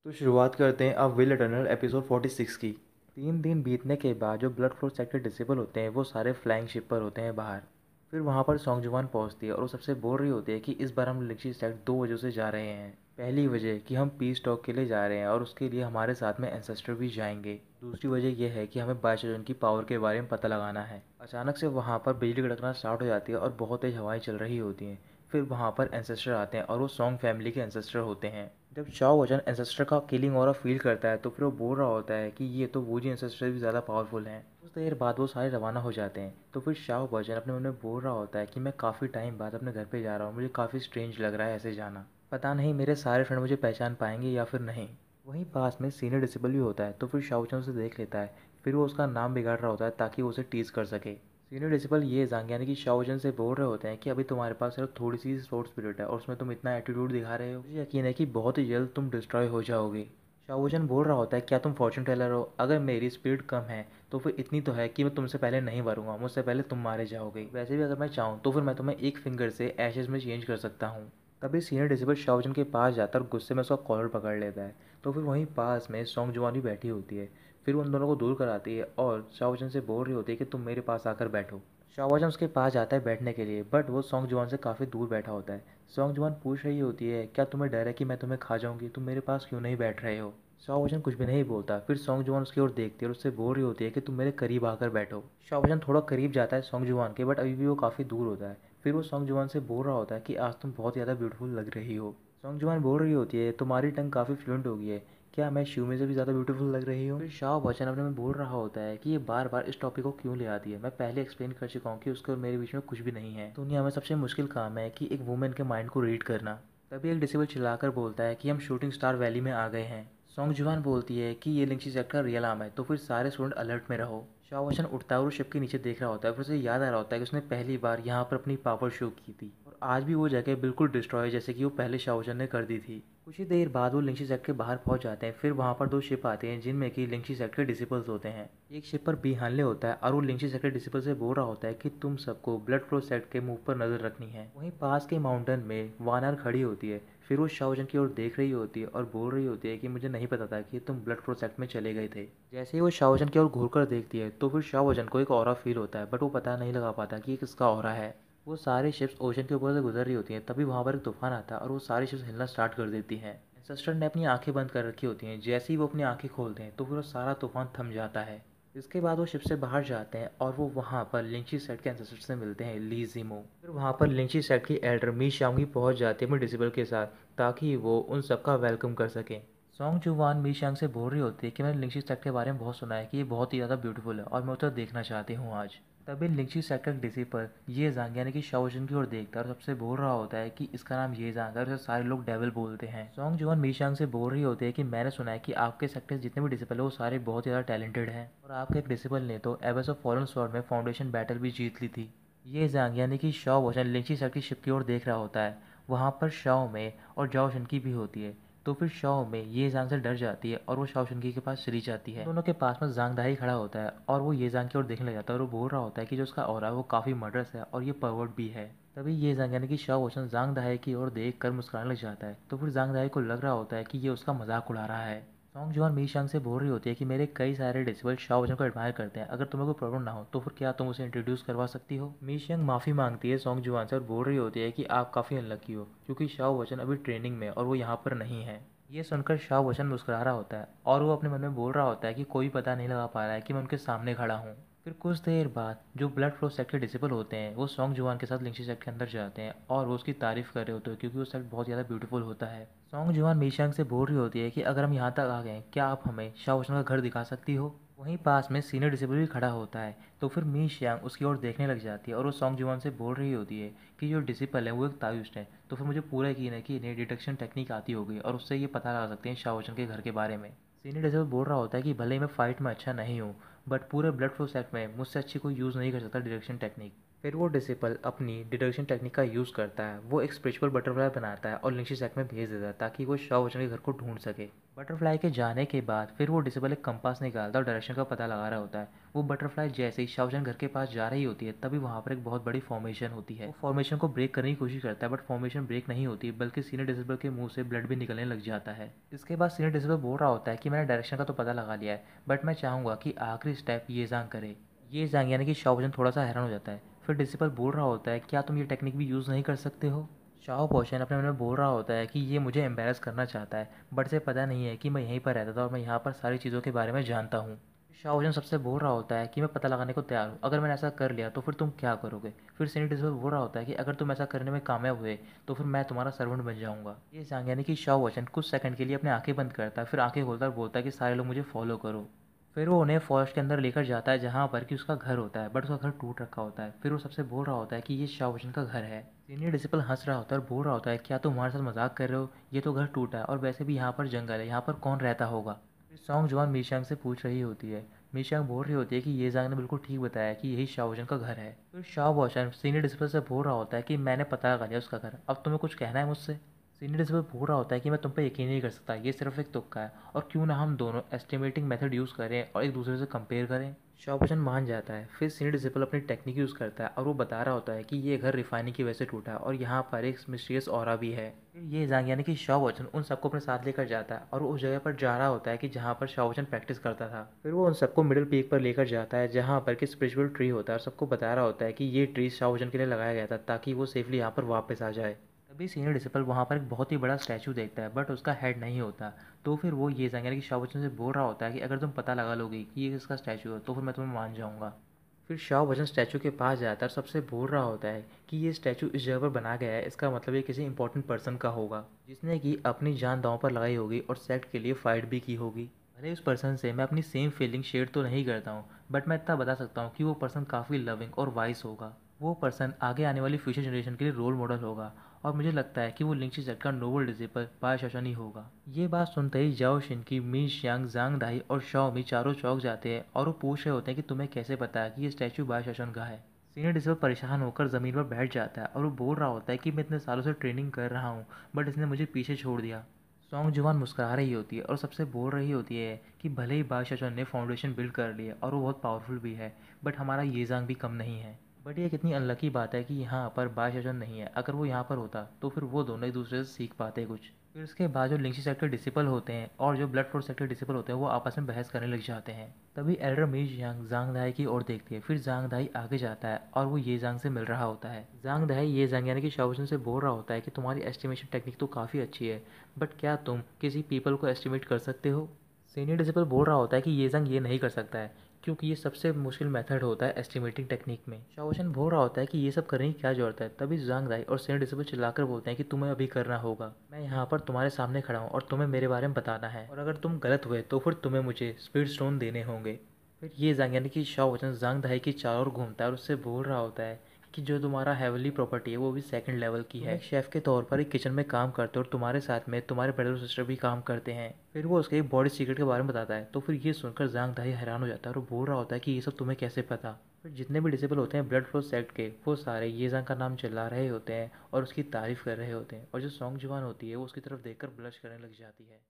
तो शुरुआत करते हैं अब विल इटर्नल एपिसोड 46 की। 3 दिन बीतने के बाद जो ब्लड फ्लो सेक्टर डिसेबल होते हैं वो सारे फ्लाइंग शिप पर होते हैं बाहर। फिर वहाँ पर सॉन्ग जुवान पहुँचती है और वो सबसे बोल रही होती है कि इस बार हम लिक्शी सेक्ट 2 वजह से जा रहे हैं। पहली वजह कि हम पीस टॉक के लिए जा रहे हैं और उसके लिए हमारे साथ में एंसेस्टर भी जाएंगे। दूसरी वजह यह है कि हमें बायशजन की पावर के बारे में पता लगाना है। अचानक से वहाँ पर बिजली कड़कना स्टार्ट हो जाती है और बहुत तेज हवाएं चल रही होती हैं। फिर वहाँ पर एंसेस्टर आते हैं और वो सॉन्ग फैमिली के एंसेस्टर होते हैं। जब शाओ वजन एंसेस्टर का किलिंग ऑरा फील करता है तो फिर वो बोल रहा होता है कि ये तो वूजी एंसेस्टर भी ज़्यादा पावरफुल हैं। कुछ देर बाद वो सारे रवाना हो जाते हैं तो फिर शाओ वजन अपने मन में बोल रहा होता है कि मैं काफ़ी टाइम बाद अपने घर पे जा रहा हूँ, मुझे काफ़ी स्ट्रेंज लग रहा है ऐसे जाना। पता नहीं मेरे सारे फ्रेंड मुझे पहचान पाएंगे या फिर नहीं। वहीं पास में सीनियर डिसेबल भी होता है तो फिर शाओ वजन उसे देख लेता है। फिर वो उसका नाम बिगाड़ रहा होता है ताकि वो उसे टीज कर सके। सीनियर डिसिपल ये जांग यानी कि शाओजन से बोल रहे होते हैं कि अभी तुम्हारे पास सिर्फ थोड़ी सी सोर्स स्पिरिट है और उसमें तुम इतना एटीट्यूड दिखा रहे हो, मुझे यकीन है कि बहुत ही जल्द तुम डिस्ट्रॉय हो जाओगे। शाओजन बोल रहा होता है क्या तुम फॉर्चून टेलर हो? अगर मेरी स्पीड कम है तो फिर इतनी तो है कि मैं तुमसे पहले नहीं मरूंगा, मुझसे पहले तुम मारे जाओगे। वैसे भी अगर मैं चाहूँ तो फिर मैं तुम्हें एक फिंगर से एशेज में चेंज कर सकता हूँ। तभी सीनियर डिसिबल शाओजन के पास जाता है और गुस्से में उसका कॉलर पकड़ लेता है। तो फिर वहीं पास में सॉन्ग जुआन भी बैठी होती है। फिर वो उन दोनों को दूर कराती है और शाओजन से बोल रही होती है कि तुम मेरे पास आकर बैठो। शाओजन उसके पास जाता है बैठने के लिए बट वो सॉन्ग जुआन से काफ़ी दूर बैठा होता है। सॉन्ग जुआन पूछ रही होती है क्या तुम्हें डर है कि मैं तुम्हें खा जाऊंगी, तुम मेरे पास क्यों नहीं बैठ रहे हो? शाओजन कुछ भी नहीं बोलता। फिर सॉन्ग जुआन उसकी ओर देखती है और उससे बोल रही होती है कि तुम मेरे करीब आकर बैठो। शाओजन थोड़ा करीब जाता है सॉन्ग जुआन के बट अभी भी वो काफ़ी दूर होता है। फिर वो सॉन्ग जुआन से बोल रहा होता है कि आज तुम बहुत ज़्यादा ब्यूटीफुल लग रही हो। सॉन्ग जुआन बोल रही होती है तुम्हारी टंग काफ़ी फ्लुएंट हो गई है, क्या मैं शिव में से भी ज़्यादा ब्यूटीफुल लग रही हूँ? फिर शाह बच्चन अपने में बोल रहा होता है कि ये बार बार इस टॉपिक को क्यों ले आती है, मैं पहले एक्सप्लेन कर चुका हूँ कि उसके और मेरे बीच में कुछ भी नहीं है। दुनिया में सबसे मुश्किल काम है कि एक वुमेन के माइंड को रीड करना। तभी एक डिसेबल चिल्लाकर बोलता है कि हम शूटिंग स्टार वैली में आ गए हैं। सॉन्ग जुआन बोलती है कि ये लिंक्सी सेक्टर का रियल आम है तो फिर सारे स्टूडेंट अलर्ट में रहो। शाह बच्चन उठता है और शिप के नीचे देख रहा होता है। फिर उसे याद आ रहा होता है कि उसने पहली बार यहाँ पर अपनी पावर शो की थी और आज भी वो जगह बिल्कुल डिस्ट्रॉय जैसे कि वो पहले शाह बच्चन ने कर दी थी। कुछ ही देर बाद वो लिंक्सी सेक्टर के बाहर पहुंच जाते हैं। फिर वहां पर 2 शिप आते हैं जिनमें कि लिंक्सी सेक्टर के डिसिपल्स होते हैं। एक शिप पर बी हानले होता है और वो लिंक्सी सेक्टर डिसिपल से बोल रहा होता है कि तुम सबको ब्लड फ्लो सेक्ट के मुंह पर नजर रखनी है। वहीं पास के माउंटेन में वानर खड़ी होती है। फिर वो शाओजन की ओर देख रही होती है और बोल रही होती है कि मुझे नहीं पता था कि तुम ब्लड फ्लो सेक्ट में चले गए थे। जैसे ही वो शाओजन की ओर घूर कर देखती है तो फिर शाओजन को एक ऑरा फील होता है बट वो पता नहीं लगा पाता कि ये किसका ऑरा है। वो सारी शिप्स ओशन के ऊपर से गुजर रही होती हैं तभी वहाँ पर एक तूफान आता है और वो सारी शिप्स हिलना स्टार्ट कर देती हैं। एंसेस्टर ने अपनी आंखें बंद कर रखी होती हैं। जैसे ही वो अपनी आंखें खोलते हैं तो फिर वो सारा तूफान थम जाता है। इसके बाद वो शिप से बाहर जाते हैं और वो वहाँ पर लिंची सेट के एंसेस्टर से मिलते हैं ली जिमो। फिर वहाँ पर लिंची सेट की एल्डर मी शांगी पहुँच जाती है अपने डिसेबल के साथ ताकि वो उन सबका वेलकम कर सकें। सॉन्ग जुवान मी शांग से बोल रही होती है कि मैंने लिंची सेट के बारे में बहुत सुना है कि ये बहुत ही ज़्यादा ब्यूटीफुल है और मैं उसे देखना चाहती हूँ आज। तभी लिंची सेक्टर डीसी पर ये जांग यानी कि शाओजन की ओर देखता है और सबसे बोल रहा होता है कि इसका नाम ये जांग है और इसे सारे लोग डेविल बोलते हैं। सॉन्ग जुआन मीशांग से बोल रही होती है कि मैंने सुना है कि आपके सेक्टर जितने भी डिसिपल है वो सारे बहुत ज़्यादा टैलेंटेड हैं और आपके एक डिसिपल ने तो एबेस ऑफ फॉलन स्वॉर्ड में फाउंडेशन बैटल भी जीत ली थी। ये जांग यानी कि शाओ वोशन लिंची सेक्टर की शिप की ओर देख रहा होता है। वहाँ पर शाओ में और जाओ शनकी भी होती है। तो फिर शाओ में ये जांग से डर जाती है और वो शाओ शुनकी के पास चली जाती है। दोनों के पास में जांग दाही खड़ा होता है और वो ये जांग की ओर देखने लग जाता है और वो बोल रहा होता है कि जो उसका ऑरा है वो काफ़ी मर्डरस है और ये परवर्ट भी है। तभी ये जांग यानी कि शाओ वोशन जांग दाहे की ओर देख कर मुस्कुराने लग जाता है। तो फिर जांग दाहे को लग रहा होता है कि ये उसका मजाक उड़ा रहा है। सॉन्ग जुआन मी शांग से बोल रही होती है कि मेरे कई सारे डिसेबल शाओ वजन को एडमायर करते हैं, अगर तुम्हें कोई प्रॉब्लम ना हो तो फिर क्या तुम उसे इंट्रोड्यूस करवा सकती हो? मी शांग माफ़ी मांगती है सॉन्ग जुआन से और बोल रही होती है कि आप काफ़ी अनलकी हो क्योंकि शाओ वचन अभी ट्रेनिंग में और वो यहाँ पर नहीं है। ये सुनकर शाह वचन मुस्कुरा रहा होता है और वो अपने मन में बोल रहा होता है कि कोई पता नहीं लगा पा रहा है कि मैं उनके सामने खड़ा हूँ। फिर कुछ देर बाद जो ब्लड फ्लो सेक्ट के डिसेबल होते हैं वो सॉन्ग जुआन के साथ लिंक्सी सेक्ट के अंदर जाते हैं और वो उसकी तारीफ कर रहे होते हैं क्योंकि वो सेक्ट बहुत ज़्यादा ब्यूटीफुल होता है। सॉन्ग जुआन मीशांग से बोल रही होती है कि अगर हम यहाँ तक आ गए क्या आप हमें शाह वचन का घर दिखा सकती हो? वहीं पास में सीनियर डिसेबल भी खड़ा होता है। तो फिर मी शियांग उसकी ओर देखने लग जाती है और वो सॉन्ग जुआन से बोल रही होती है कि जो डिसिपल है वो एक तायुस्ट है। तो फिर मुझे पूरा यकीन है कि इन्हें डिटेक्शन टेक्निक आती होगी और उससे ये पता लगा सकते हैं शाओजन के घर के बारे में। सीनियर डिसेबल बोल रहा होता है कि भले ही मैं फाइट में अच्छा नहीं हूँ बट पूरे ब्लड फ्लो सेट में मुझसे अच्छी कोई यूज़ नहीं कर सकता डिटेक्शन टेक्निक। फिर वो डिसिपल अपनी डिडक्शन टेक्निक का यूज़ करता है। वो एक स्पिरिचुअल बटरफ्लाई बनाता है और लिंक्शी सैक में भेज देता है ताकि वो शॉ वचन के घर को ढूंढ सके। बटरफ्लाई के जाने के बाद फिर वो डिसिपल एक कंपास निकालता है और डायरेक्शन का पता लगा रहा होता है। वो बटरफ्लाई जैसे ही शाओजन घर के पास जा रही होती है तभी वहाँ पर एक बहुत बड़ी फॉर्मेशन होती है। वो फॉर्मेशन को ब्रेक करने की कोशिश करता है बट फॉर्मेशन ब्रेक नहीं होती बल्कि सीनियर डिसिपल के मुंह से ब्लड भी निकलने लग जाता है। इसके बाद सीनियर डिसिपल बोल रहा होता है कि मैंने डायरेक्शन का तो पता लगा लिया है बट मैं चाहूँगा कि आखिरी स्टेप ये जांग करे। ये जांग यानी कि शाओजन थोड़ा सा हैरान हो जाता है। फिर डिसिपल बोल रहा होता है क्या तुम ये टेक्निक भी यूज़ नहीं कर सकते हो। शाओ पोशन अपने मन में बोल रहा होता है कि ये मुझे एम्बेरस करना चाहता है बट इसे पता नहीं है कि मैं यहीं पर रहता था और मैं यहाँ पर सारी चीज़ों के बारे में जानता हूँ। शाओजन सबसे बोल रहा होता है कि मैं पता लगाने को तैयार हूँ, अगर मैंने ऐसा कर लिया तो फिर तुम क्या करोगे। फिर सीनियर डिसिपल बोल रहा होता है कि अगर तुम ऐसा करने में कामयाब हुए तो फिर मैं तुम्हारा सर्वेंट बन जाऊँगा। ये जान यानी कि शाओ वचन कुछ सेकंड के लिए अपनी आंखें बंद करता है फिर आंखें खोलता और बोलता है कि सारे लोग मुझे फॉलो करो। फिर वो उन्हें फॉरेस्ट के अंदर लेकर जाता है जहाँ पर कि उसका घर होता है बट उसका घर टूट रखा होता है। फिर वो सबसे बोल रहा होता है कि ये शाओ वचन का घर है। सीनियर डिसिपल हंस रहा होता है और बोल रहा होता है क्या तुम हमारे साथ मजाक कर रहे हो, ये तो घर टूटा है और वैसे भी यहाँ पर जंगल है, यहाँ पर कौन रहता होगा। फिर सॉन्ग जुआन मीशांग से पूछ रही होती है। मीशांग बोल रही होती है कि ये जांग ने बिल्कुल ठीक बताया कि यही शाओ वचन का घर है। फिर शाओ वचन सीनियर डिसिपल से बोल रहा होता है कि मैंने पता लगा लिया उसका घर, अब तुम्हें कुछ कहना है मुझसे। सीनियर डिसिपल बोल रहा होता है कि मैं तुम पे यकीन नहीं कर सकता, ये सिर्फ एक तुक्का है और क्यों ना हम दोनों एस्टिमेटिंग मेथड यूज़ करें और एक दूसरे से कंपेयर करें। शॉपचन मान जाता है। फिर सीनियर डिसिपल अपनी टेक्निक यूज़ करता है और वो बता रहा होता है कि ये घर रिफाइनिंग की वजह से टूटा है और यहाँ पर एक मिस्टीरियस ऑरा भी है। फिर ये जांग यानी कि शॉपचन उन सबको अपने साथ लेकर जाता है और वो उस जगह पर जा रहा होता है कि जहाँ पर शॉपचन प्रैक्टिस करता था। फिर वो उन सबको मिडिल पीक पर लेकर जाता है जहाँ पर कि स्पिरिचुअल ट्री होता है और सबको बता रहा होता है कि ये ट्री शॉपचन के लिए लगाया गया था ताकि वो सेफली यहाँ पर वापस आ जाए। तभी सीनियर डिसिपल वहाँ पर एक बहुत ही बड़ा स्टैचू देखता है बट उसका हेड नहीं होता। तो फिर वो ये जांग यानी कि शाओ बच्चन से बोल रहा होता है कि अगर तुम पता लगा लोगे कि ये इसका स्टैचू है तो फिर मैं तुम्हें मान जाऊँगा। फिर शाओ बच्चन स्टैचू के पास जाता है और सबसे बोल रहा होता है कि ये स्टैचू इस जगह पर बना गया है, इसका मतलब ये किसी इंपॉर्टेंट पर्सन का होगा जिसने कि अपनी जान दांव पर लगाई होगी और सेक्ट के लिए फाइट भी की होगी। भले उस पर्सन से मैं अपनी सेम फीलिंग शेयर तो नहीं करता हूँ बट मैं इतना बता सकता हूँ कि वो पर्सन काफ़ी लविंग और वाइस होगा। वो पर्सन आगे आने वाली फ्यूचर जनरेशन के लिए रोल मॉडल होगा और मुझे लगता है कि वो लिंक्शी जेड का नोबल डिसिपल बाय शाओशन ही होगा। ये बात सुनते ही जाओ शिनकी, मी शियांग, जांग दाई और शाओमी चारों चौंक जाते हैं और वो पूछ रहे होते हैं कि तुम्हें कैसे पता है कि ये स्टैचू बाय शाओशन का है। सीनियर डिसिपल परेशान होकर ज़मीन पर बैठ जाता है और वो बोल रहा होता है कि मैं इतने सालों से ट्रेनिंग कर रहा हूँ बट इसने मुझे पीछे छोड़ दिया। सॉन्ग जुवान मुस्कुरा रही होती है और सबसे बोल रही होती है कि भले ही बाय शाओशन ने फाउंडेशन बिल्ड कर लिया और वो बहुत पावरफुल भी है बट हमारा ये जांग भी कम नहीं है। बट ये कितनी अनलकी बात है कि यहाँ पर बाय शाओशन नहीं है, अगर वो यहाँ पर होता तो फिर वो दोनों एक दूसरे से सीख पाते कुछ। फिर उसके बाद जो लिंक्शी सेक्टर डिसिपल होते हैं और जो ब्लड फ्लोर सेक्टर डिसिपल होते हैं वो आपस में बहस करने लग जाते हैं। तभी एल्डर मीज यांग जांग दाई की ओर देखती है। फिर जांग दाई आगे जाता है और वो ये जांग से मिल रहा होता है। जांग दाई ये जांग यानी कि शाओशन से बोल रहा होता है कि तुम्हारी एस्टिमेशन टेक्निक तो काफ़ी अच्छी है बट क्या तुम किसी पीपल को एस्टिमेट कर सकते हो। सीनियर डिसिपल बोल रहा होता है कि ये जंग ये नहीं कर सकता है क्योंकि ये सबसे मुश्किल मेथड होता है एस्टिमेटिंग टेक्निक में। शाओशन बोल रहा होता है कि ये सब करने की क्या जरूरत है। तभी जांग दाई और सीनियर डिसिपल चिल्लाकर बोलते हैं कि तुम्हें अभी करना होगा, मैं यहाँ पर तुम्हारे सामने खड़ा हूँ और तुम्हें मेरे बारे में बताना है और अगर तुम गलत हुए तो फिर तुम्हें मुझे स्पीड स्टोन देने होंगे। फिर ये जांग यानी कि शाओशन जांग दाई की चारों ओर घूमता है और उससे बोल रहा होता है कि जो तुम्हारा हेवनली प्रॉपर्टी है वो भी सेकंड लेवल की है। शेफ के तौर पर एक किचन में काम करते हो और तुम्हारे साथ में तुम्हारे ब्रदर और सिस्टर भी काम करते हैं। फिर वो उसके एक बॉडी सीक्रेट के बारे में बताता है। तो फिर ये सुनकर जांग दाई हैरान हो जाता है और बोल रहा होता है कि ये सब तुम्हें कैसे पता। फिर जितने भी डिसेबल होते हैं ब्लड फ्लो सेक्ट के वो सारे ये जांग का नाम चिल्ला रहे होते हैं और उसकी तारीफ कर रहे होते हैं और जो सॉन्ग जुबान होती है वो उसकी तरफ देखकर ब्लश करने लग जाती है।